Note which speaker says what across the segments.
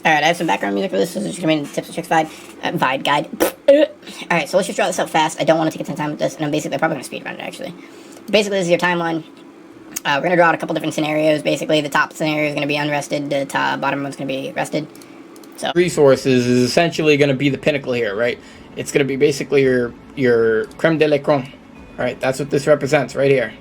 Speaker 1: Alright, I have some background music for this. This is just going to be tips and tricks guide. Alright, so let's just draw this up fast. I don't want to take a ton of time with this, and I'm probably going to speed run it, actually. Basically, this is your timeline. We're going to draw out a couple different scenarios. Basically, the top scenario is going to be unrested. The bottom one's going to be rested. So
Speaker 2: resources is essentially going to be the pinnacle here, right? It's going to be basically your creme de la creme. Right, that's what this represents right here.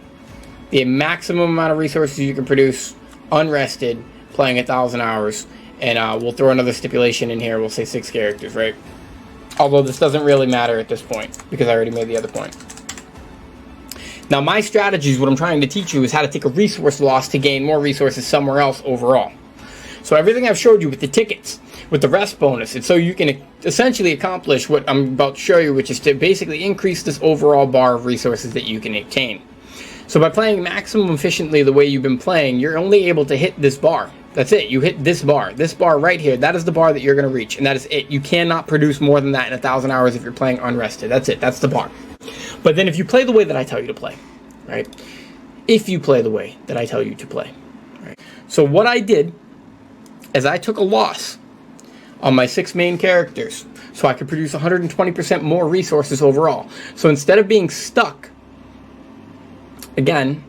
Speaker 2: The maximum amount of resources you can produce unrested, playing 1,000 hours. And we'll throw another stipulation in here. We'll say 6 characters, right? Although this doesn't really matter at this point, because I already made the other point. Now, my strategies, what I'm trying to teach you, is how to take a resource loss to gain more resources somewhere else overall. So everything I've showed you with the tickets, with the rest bonus, and so you can essentially accomplish what I'm about to show you, which is to basically increase this overall bar of resources that you can obtain. So by playing maximum efficiently the way you've been playing, you're only able to hit this bar. That's it. You hit this bar right here. That is the bar that you're going to reach, and that is it. You cannot produce more than that in 1,000 hours if you're playing unrested. That's it. That's the bar. But then if you play the way that I tell you to play, right? If you play the way that I tell you to play, right? So what I did is I took a loss on my 6 main characters so I could produce 120% more resources overall. So instead of being stuck, again,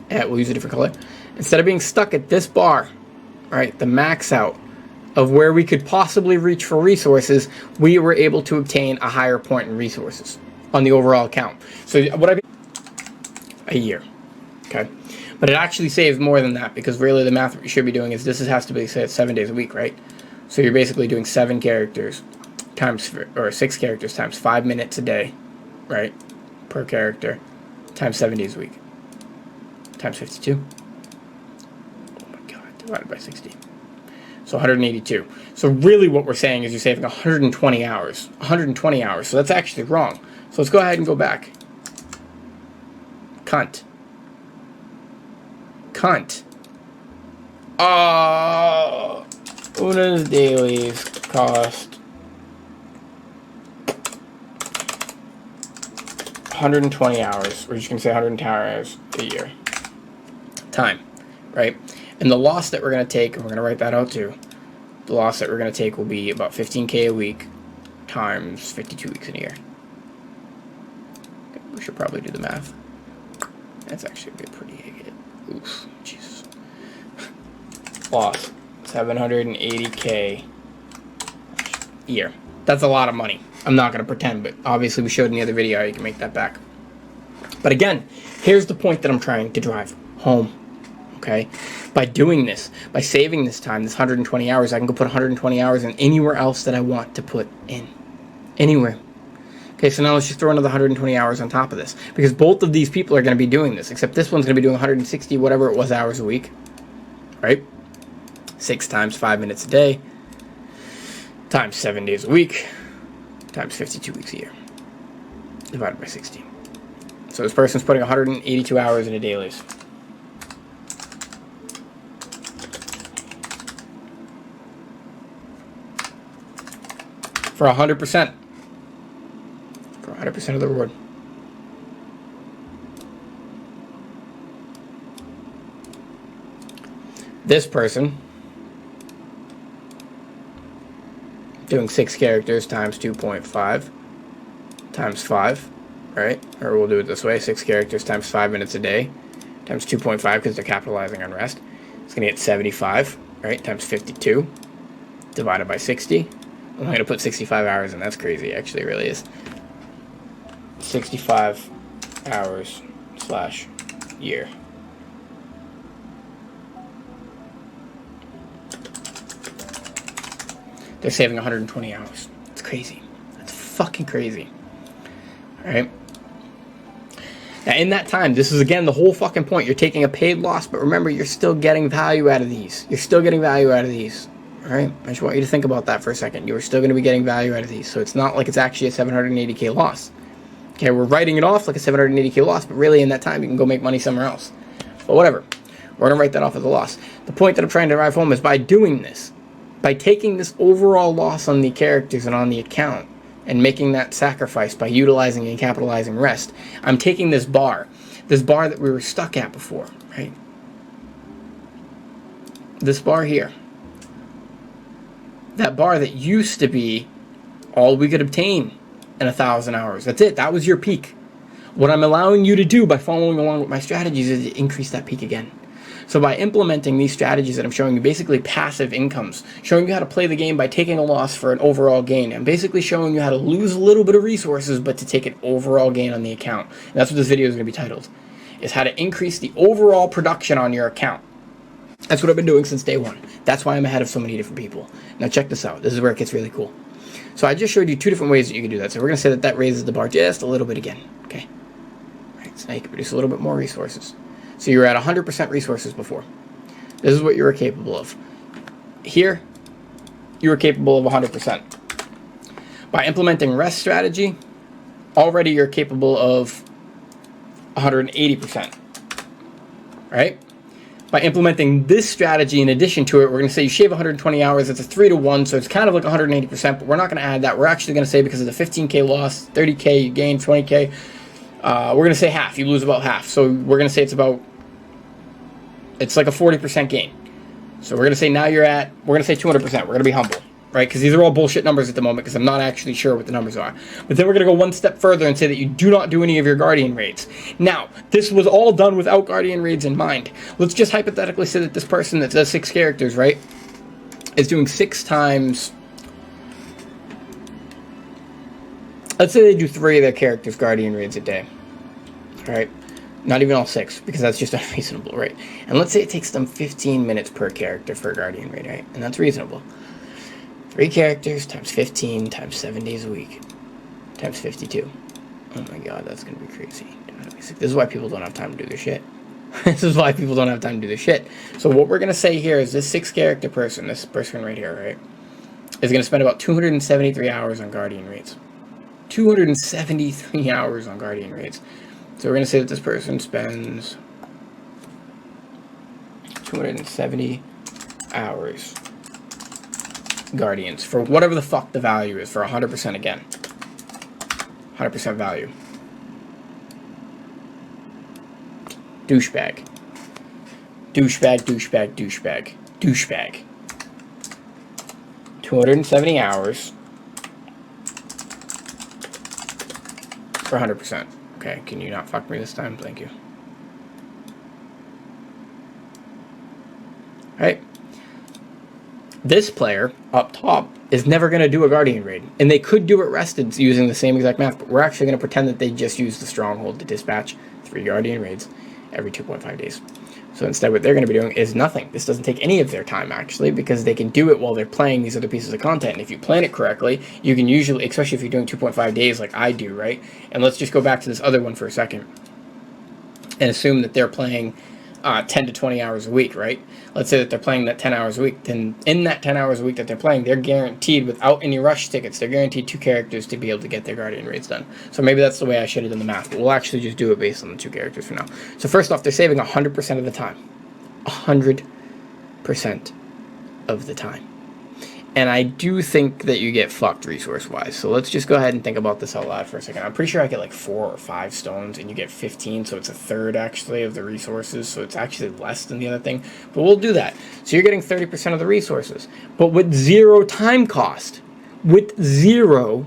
Speaker 2: we'll use a different color. Instead of being stuck at this bar, right, the max out of where we could possibly reach for resources, we were able to obtain a higher point in resources on the overall count. So what I a year, okay? But it actually saves more than that, because really the math you should be doing is this has to be, say, 7 days a week, right? So you're basically doing 7 characters times, or 6 characters times 5 minutes a day, right? Per character, times 7 days a week, times 52. Oh my God, divided by 60. So 182. So really what we're saying is you're saving 120 hours. 120 hours. So that's actually wrong. So let's go ahead and go back. Cunt. Una's dailies cost 120 hours. We're just going to say 110 hours a year. Time, right? And the loss that we're going to take, and we're going to write that out too, the loss that we're going to take will be about 15K a week times 52 weeks in a year. Okay, we should probably do the math. That's actually a pretty good. Oof, Jesus. Loss 780K a year. That's a lot of money. I'm not going to pretend, but obviously we showed in the other video how you can make that back. But again, here's the point that I'm trying to drive home. Okay? By doing this, by saving this time, this 120 hours, I can go put 120 hours in anywhere else that I want to put in. Anywhere. Okay, so now let's just throw another 120 hours on top of this, because both of these people are going to be doing this, except this one's going to be doing 160, whatever it was, hours a week, right? 6 times 5 minutes a day, times 7 days a week, times 52 weeks a year, divided by 60. So this person's putting 182 hours in a dailies. For 100%. 100% of the reward. This person doing 6 characters times 2.5 times 5, right? Or we'll do it this way, 6 characters times 5 minutes a day times 2.5, because they're capitalizing on rest. It's going to get 75, right? Times 52 divided by 60. I'm going to put 65 hours in. That's crazy, actually, it really is. 65 hours / year. They're saving 120 hours. It's crazy. That's fucking crazy. Alright? Now, in that time, this is, again, the whole fucking point. You're taking a paid loss, but remember, you're still getting value out of these. You're still getting value out of these. Alright? I just want you to think about that for a second. You are still going to be getting value out of these. So it's not like it's actually a 780K loss. Okay, we're writing it off like a 780K loss, but really in that time you can go make money somewhere else. But whatever. We're going to write that off as a loss. The point that I'm trying to drive home is by doing this, by taking this overall loss on the characters and on the account, and making that sacrifice by utilizing and capitalizing rest, I'm taking this bar that we were stuck at before, right? This bar here. that bar that used to be all we could obtain in 1,000 hours. That's it. That was your peak. What I'm allowing you to do by following along with my strategies is to increase that peak again. So by implementing these strategies that I'm showing you, basically passive incomes, showing you how to play the game by taking a loss for an overall gain, and basically showing you how to lose a little bit of resources but to take an overall gain on the account. And that's what this video is going to be titled, is how to increase the overall production on your account. That's what I've been doing since day one. That's why I'm ahead of so many different people. Now check this out. This is where it gets really cool. So I just showed you 2 different ways that you can do that. So we're going to say that that raises the bar just a little bit again. Okay. All right, so now you can produce a little bit more resources. So you were at 100% resources before. This is what you were capable of. Here, you were capable of 100%. By implementing rest strategy, already you're capable of 180%. Right? By implementing this strategy in addition to it, we're going to say you shave 120 hours. It's a 3-to-1, so it's kind of like 180%, but we're not going to add that. We're actually going to say because of the 15K loss, 30K you gain, 20K, we're going to say half. You lose about half. So we're going to say it's like a 40% gain. So we're going to say now we're going to say 200%. We're going to be humble, right? Because these are all bullshit numbers at the moment because I'm not actually sure what the numbers are. But then we're going to go one step further and say that you do not do any of your guardian raids. Now, this was all done without guardian raids in mind. Let's just hypothetically say that this person that does 6 characters, right, is doing 6 times... Let's say they do 3 of their characters' guardian raids a day. All right? Not even all 6, because that's just unreasonable, right? And let's say it takes them 15 minutes per character for a guardian raid, right? And that's reasonable. 3 characters times 15 times 7 days a week times 52. Oh my god, that's going to be crazy. This is why people don't have time to do their shit. This is why people don't have time to do their shit. So what we're going to say here is this 6 character person, this person right here, right, is going to spend about 273 hours on guardian raids. 273 hours on guardian raids. So we're going to say that this person spends 270 hours guardians for whatever the fuck the value is, for 100% again. 100% value. Douchebag. Douchebag, douchebag, douchebag. Douchebag. 270 hours for 100%. Okay, can you not fuck me this time? Thank you. Right? This player up top is never going to do a guardian raid. And they could do it rested using the same exact math, but we're actually going to pretend that they just use the stronghold to dispatch 3 guardian raids every 2.5 days. So instead what they're going to be doing is nothing. This doesn't take any of their time, actually, because they can do it while they're playing these other pieces of content. And if you plan it correctly, you can usually, especially if you're doing 2.5 days like I do, right? And let's just go back to this other one for a second and assume that they're playing 10 to 20 hours a week, right? Let's say that they're playing that 10 hours a week. Then in that 10 hours a week that they're playing, they're guaranteed, without any rush tickets, they're guaranteed 2 characters to be able to get their guardian raids done. So maybe that's the way I should have done the math, but we'll actually just do it based on the 2 characters for now. So first off, they're saving 100% of the time. 100% of the time. And I do think that you get fucked resource-wise. So let's just go ahead and think about this out loud for a second. I'm pretty sure I get like 4 or 5 stones, and you get 15, so it's a third, actually, of the resources. So it's actually less than the other thing. But we'll do that. So you're getting 30% of the resources, but with 0 time cost. With 0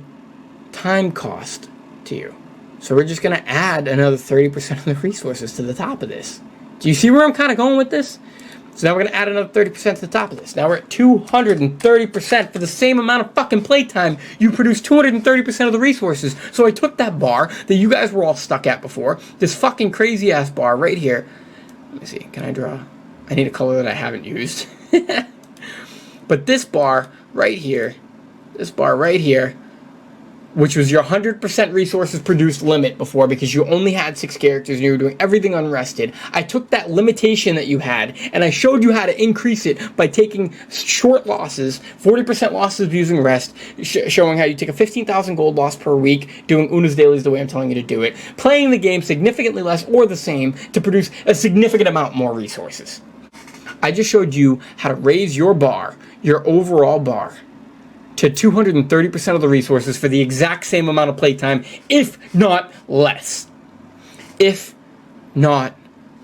Speaker 2: time cost to you. So we're just going to add another 30% of the resources to the top of this. Do you see where I'm kind of going with this? So now we're going to add another 30% to the top of this. Now we're at 230% for the same amount of fucking playtime. You produce 230% of the resources. So I took that bar that you guys were all stuck at before, this fucking crazy ass bar right here. Let me see. Can I draw? I need a color that I haven't used. But this bar right here, which was your 100% resources produced limit before because you only had 6 characters and you were doing everything unrested. I took that limitation that you had and I showed you how to increase it by taking short losses, 40% losses using rest, showing how you take a 15,000 gold loss per week, doing Una's dailies the way I'm telling you to do it, playing the game significantly less or the same to produce a significant amount more resources. I just showed you how to raise your bar, your overall bar, to 230% of the resources for the exact same amount of playtime, if not less. If not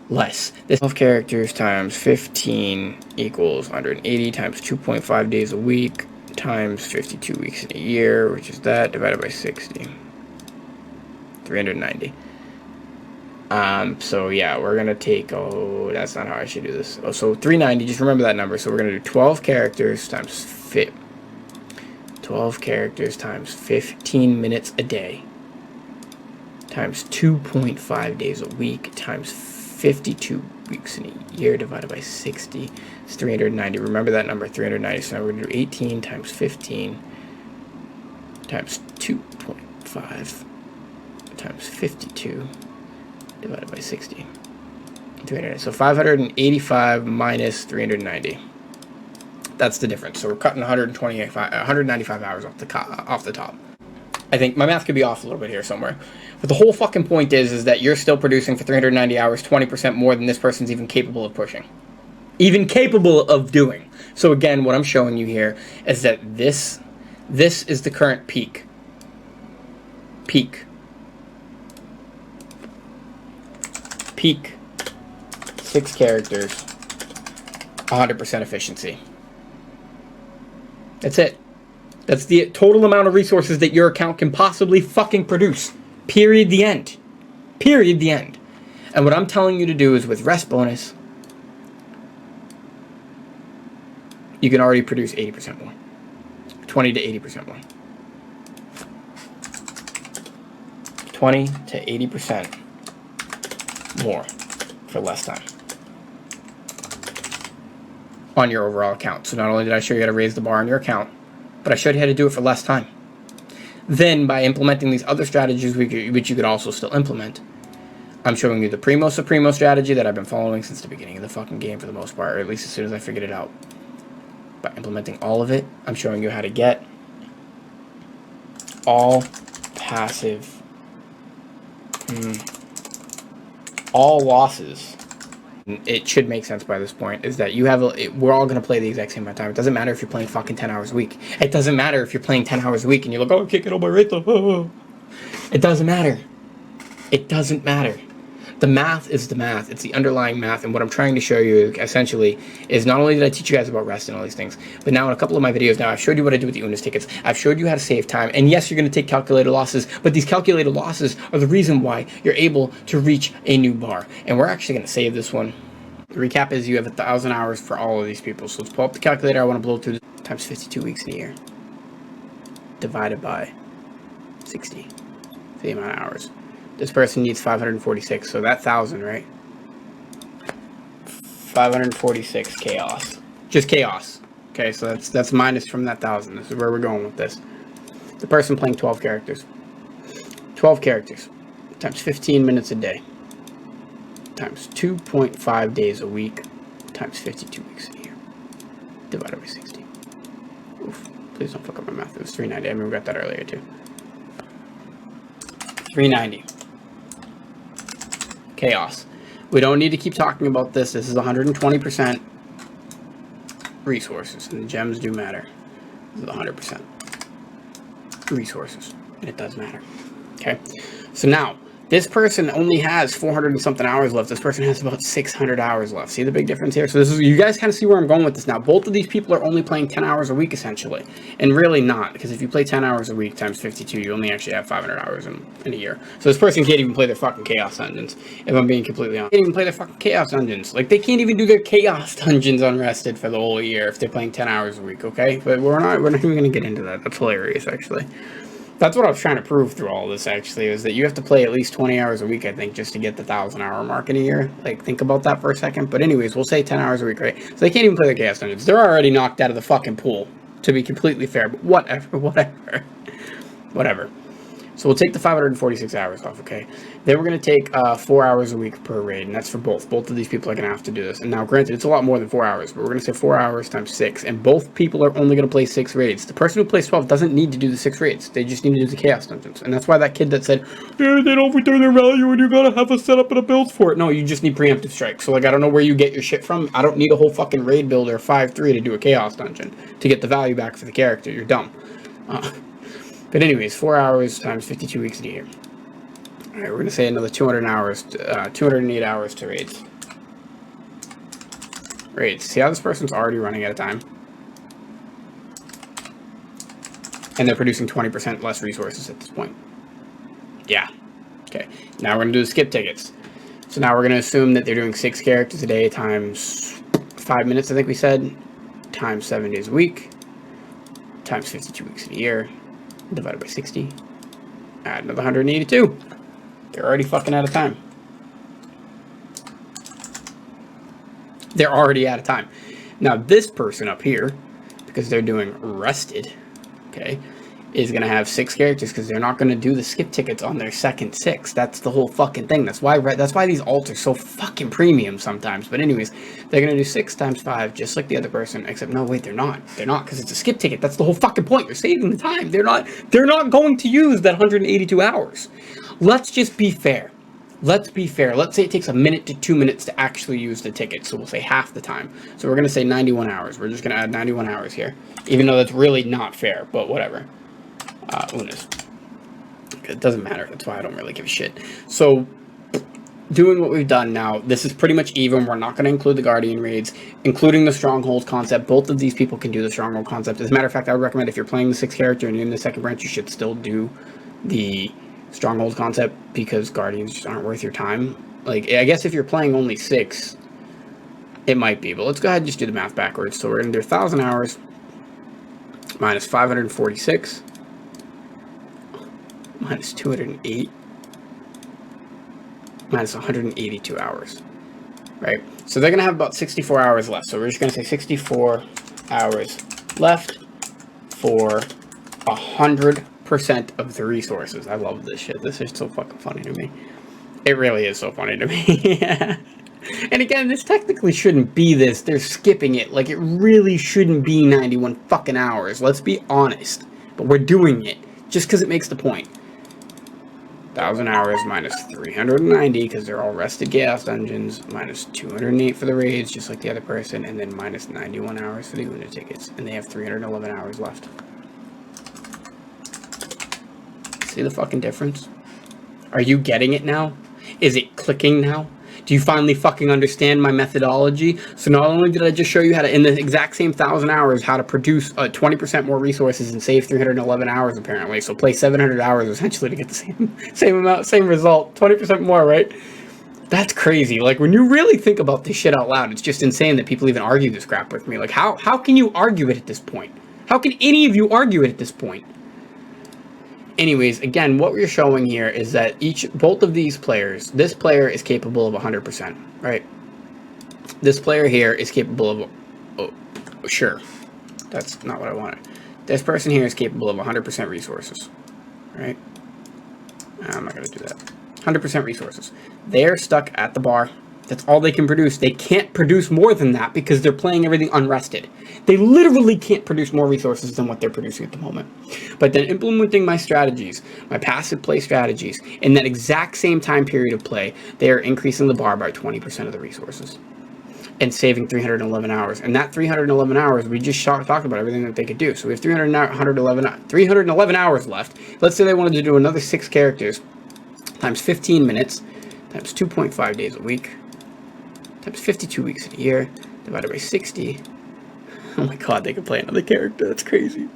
Speaker 2: less. This 12 characters times 15 equals 180 times 2.5 days a week times 52 weeks in a year, which is that, divided by 60. 390. So yeah, we're gonna take, oh, that's not how I should do this. Oh, so 390, just remember that number. So we're gonna do 12 characters times 12 characters times 15 minutes a day times 2.5 days a week times 52 weeks in a year divided by 60 is 390. Remember that number, 390. So now we're gonna do 18 times 15 times 2.5 times 52 divided by 60. 300. So 585 minus 390. That's the difference. So we're cutting 195 hours off the top. I think my math could be off a little bit here somewhere. But the whole fucking point is that you're still producing for 390 hours 20% more than this person's even capable of pushing. Even capable of doing. So again, what I'm showing you here is that this is the current peak. Peak 6 characters, 100% efficiency. That's it. That's the total amount of resources that your account can possibly fucking produce. Period, the end. Period, the end. And what I'm telling you to do is with rest bonus, you can already produce 80% more. 20 to 80% more. 20 to 80% more for less time on your overall account. So not only did I show you how to raise the bar on your account, but I showed you how to do it for less time. Then by implementing these other strategies which you could also still implement, I'm showing you the Primo Supremo strategy that I've been following since the beginning of the fucking game for the most part, or at least as soon as I figured it out. By implementing all of it, I'm showing you how to get all passive, all losses. It should make sense by this point, is that you have we're all going to play the exact same amount of time. It doesn't matter if you're playing fucking 10 hours a week. It doesn't matter if you're playing 10 hours a week and you're like, oh, I can't get all my rate up. It doesn't matter. It doesn't matter. The math is the math. It's the underlying math. And what I'm trying to show you, essentially, is not only did I teach you guys about rest and all these things, but now in a couple of my videos now, I've showed you what I do with the UNIS tickets. I've showed you how to save time. And yes, you're going to take calculated losses, but these calculated losses are the reason why you're able to reach a new bar. And we're actually going to save this one. The recap is you have 1,000 hours for all of these people. So let's pull up the calculator. I want to blow through times 52 weeks in a year. Divided by 60. The amount of hours. This person needs 546, so that 1,000, right? 546 chaos. Just chaos. Okay, so that's minus from that 1,000. This is where we're going with this. The person playing 12 characters. 12 characters times 15 minutes a day times 2.5 days a week times 52 weeks a year divided by 60. Oof, please don't fuck up my math. It was 390. I remember we got that earlier too. 390. Chaos. We don't need to keep talking about this. This is 120% resources, and the gems do matter. This is 100% resources, and it does matter. Okay, so now this person only has 400 and something hours left. This person has about 600 hours left. See the big difference here? So this is, you guys kind of see where I'm going with this now. Both of these people are only playing 10 hours a week, essentially. And really not, because if you play 10 hours a week times 52, you only actually have 500 hours in a year. So this person can't even play their fucking Chaos Dungeons, if I'm being completely honest. They can't even play their fucking Chaos Dungeons. Like, they can't even do their Chaos Dungeons unrested for the whole year if they're playing 10 hours a week, okay? But we're not even going to get into that. That's hilarious, actually. That's what I was trying to prove through all this, actually, is that you have to play at least 20 hours a week, I think, just to get the 1,000-hour mark in a year. Like, think about that for a second. But anyways, we'll say 10 hours a week, right? So they can't even play the Chaos Dungeons. They're already knocked out of the fucking pool, to be completely fair. But whatever. So we'll take the 546 hours off, okay? Then we're going to take 4 hours a week per raid, and that's for both. Both of these people are going to have to do this. And now, granted, it's a lot more than 4 hours, but we're going to say 4 hours times 6, and both people are only going to play 6 raids. The person who plays 12 doesn't need to do the 6 raids. They just need to do the Chaos Dungeons. And that's why that kid that said, they don't return their value and you got to have a setup and a build for it. No, you just need preemptive strike. So, like, I don't know where you get your shit from. I don't need a whole fucking raid builder 5-3 to do a Chaos Dungeon to get the value back for the character. You're dumb. But anyways, 4 hours times 52 weeks in a year. Alright, we're going to say another 200 hours, 208 hours to raids. Raids. See how this person's already running out of time? And they're producing 20% less resources at this point. Yeah. Okay. Now we're going to do the skip tickets. So now we're going to assume that they're doing 6 characters a day times 5 minutes, I think we said, times 7 days a week, times 52 weeks in a year, divided by 60. Add another 182. They're already fucking out of time. They're already out of time. Now this person up here, because they're doing rested, okay, is going to have 6 characters because they're not going to do the skip tickets on their second 6. That's the whole fucking thing. That's why these alts are so fucking premium sometimes. But anyways, they're going to do 6 times 5 just like the other person, except no, wait, they're not. They're not, because it's a skip ticket. That's the whole fucking point. You're saving the time. They're not going to use that 182 hours. Let's just be fair. Let's be fair. Let's say it takes a minute to 2 minutes to actually use the ticket. So we'll say half the time. So we're going to say 91 hours. We're just going to add 91 hours here. Even though that's really not fair, but whatever. Unas. It doesn't matter. That's why I don't really give a shit. So, doing what we've done now, this is pretty much even. We're not going to include the Guardian raids, including the Stronghold concept. Both of these people can do the Stronghold concept. As a matter of fact, I would recommend if you're playing the 6th character and you're in the second branch, you should still do the Stronghold concept because Guardians just aren't worth your time. Like, I guess if you're playing only 6, it might be. But let's go ahead and just do the math backwards. So we're going to do 1,000 hours minus 546. Minus 208, minus 182 hours, right? So they're going to have about 64 hours left. So we're just going to say 64 hours left for 100% of the resources. I love this shit. This is so fucking funny to me. It really is so funny to me. And again, this technically shouldn't be this. They're skipping it. Like, it really shouldn't be 91 fucking hours. Let's be honest. But we're doing it just because it makes the point. 1,000 hours minus 390 because they're all rested gas dungeons, minus 208 for the raids, just like the other person, and then minus 91 hours for the Una tickets, and they have 311 hours left. See the fucking difference? Are you getting it now? Is it clicking now? Do you finally fucking understand my methodology? So not only did I just show you how to, in the exact same 1,000 hours, how to produce 20% more resources and save 311 hours apparently. So play 700 hours essentially to get the same amount, same result, 20% more, right? That's crazy. Like, when you really think about this shit out loud, it's just insane that people even argue this crap with me. Like, how can you argue it at this point? How can any of you argue it at this point? Anyways, again, what we're showing here is that both of these players, this player is capable of 100%, right? This player here is capable of, oh, sure, that's not what I wanted. This person here is capable of 100% resources, right? I'm not going to do that. 100% resources. They're stuck at the bar. That's all they can produce. They can't produce more than that because they're playing everything unrested. They literally can't produce more resources than what they're producing at the moment. But then implementing my strategies, my passive play strategies, in that exact same time period of play, they are increasing the bar by 20% of the resources and saving 311 hours. And that 311 hours, we just talked about everything that they could do. So we have 311 hours left. Let's say they wanted to do another 6 characters times 15 minutes times 2.5 days a week times 52 weeks in a year, divided by 60. Oh my god, they could play another character. That's crazy.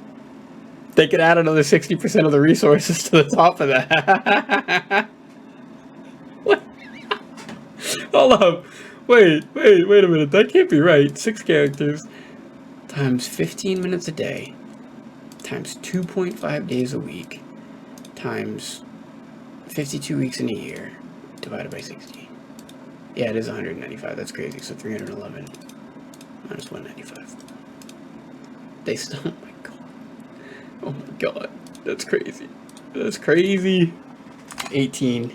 Speaker 2: They could add another 60% of the resources to the top of that. What? Hold up. Wait a minute. That can't be right. 6 characters times 15 minutes a day times 2.5 days a week times 52 weeks in a year divided by 60. Yeah, it is 195. That's crazy. So 311 minus 195. They still. Oh my god. Oh my god. That's crazy. That's crazy. 18.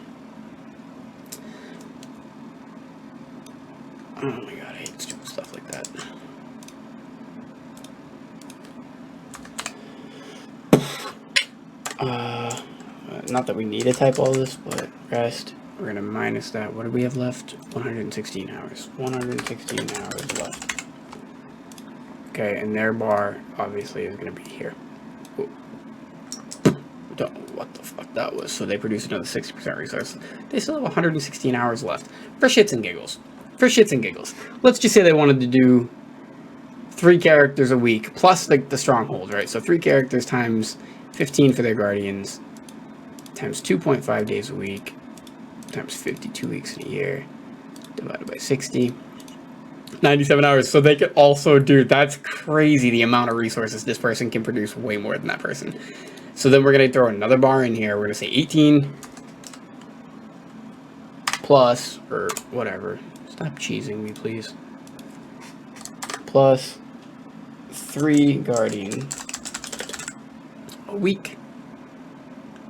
Speaker 2: Oh my god. I hate stupid stuff like that. Not that we need to type all this, but rest. We're going to minus that. What do we have left? 116 hours. 116 hours left. Okay, and their bar, obviously, is going to be here. Ooh. Don't know what the fuck that was. So they produce another 60% resource. They still have 116 hours left. For shits and giggles. For shits and giggles. Let's just say they wanted to do 3 characters a week, plus the stronghold, right? So 3 characters times 15 for their guardians, times 2.5 days a week, times 52 weeks in a year, divided by 60. 97 hours. So they could also do, that's crazy, the amount of resources this person can produce, way more than that person. So then we're going to throw another bar in here. We're going to say 18 plus, or whatever. Stop cheesing me, please. Plus 3 guardian a week.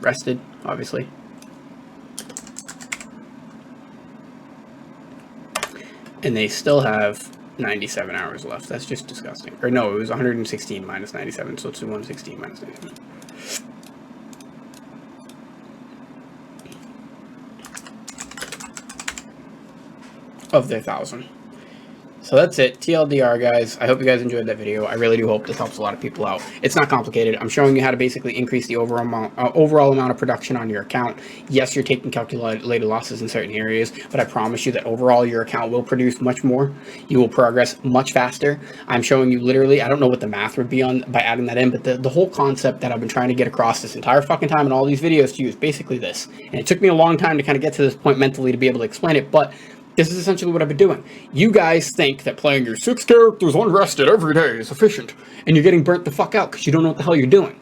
Speaker 2: Rested, obviously. And they still have 97 hours left. That's just disgusting. Or no, it was 116 minus 97, so it's 116 minus 97. Of their 1,000. So that's it. TLDR, guys. I hope you guys enjoyed that video. I really do hope this helps a lot of people out. It's not complicated. I'm showing you how to basically increase the overall amount of production on your account. Yes, you're taking calculated losses in certain areas, but I promise you that overall your account will produce much more. You will progress much faster. I'm showing you literally, I don't know what the math would be on by adding that in, but the whole concept that I've been trying to get across this entire fucking time in all these videos to you is basically this. And it took me a long time to kind of get to this point mentally to be able to explain it, but this is essentially what I've been doing. You guys think that playing your 6 characters unrested every day is efficient, and you're getting burnt the fuck out because you don't know what the hell you're doing.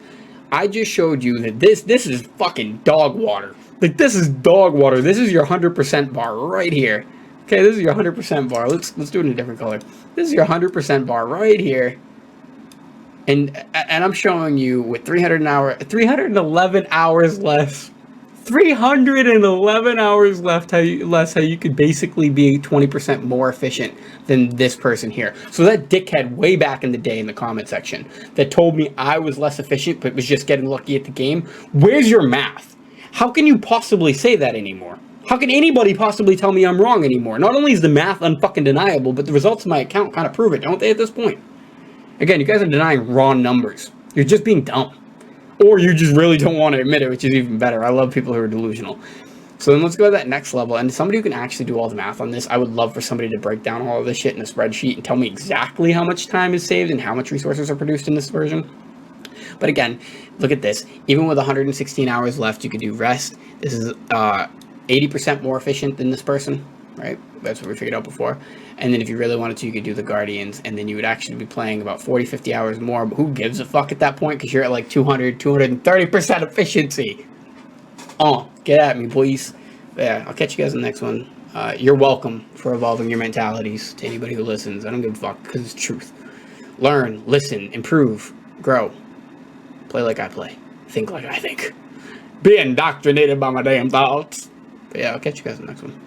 Speaker 2: I just showed you that this is fucking dog water. Like, this is dog water. This is your 100% bar right here. Okay, this is your 100% bar. Let's do it in a different color. This is your 100% bar right here. And I'm showing you with 311 hours less. 311 hours left, how you could basically be 20% more efficient than this person here. So that dickhead way back in the day in the comment section that told me I was less efficient but was just getting lucky at the game, where's your math? How can you possibly say that anymore? How can anybody possibly tell me I'm wrong anymore? Not only is the math unfucking deniable, but the results of my account kind of prove it, don't they, at this point? Again, you guys are denying raw numbers. You're just being dumb. Or you just really don't want to admit it, which is even better. I love people who are delusional. So then let's go to that next level. And somebody who can actually do all the math on this, I would love for somebody to break down all of this shit in a spreadsheet and tell me exactly how much time is saved and how much resources are produced in this version. But again, look at this. Even with 116 hours left, you could do rest. This is 80% more efficient than this person, right? That's what we figured out before. And then if you really wanted to, you could do the Guardians, and then you would actually be playing about 40, 50 hours more. But who gives a fuck at that point? Because you're at like 200, 230% efficiency. Oh, get at me, boys. Yeah, I'll catch you guys in the next one. You're welcome for evolving your mentalities to anybody who listens. I don't give a fuck, because it's truth. Learn, listen, improve, grow. Play like I play. Think like I think. Be indoctrinated by my damn thoughts. But yeah, I'll catch you guys in the next one.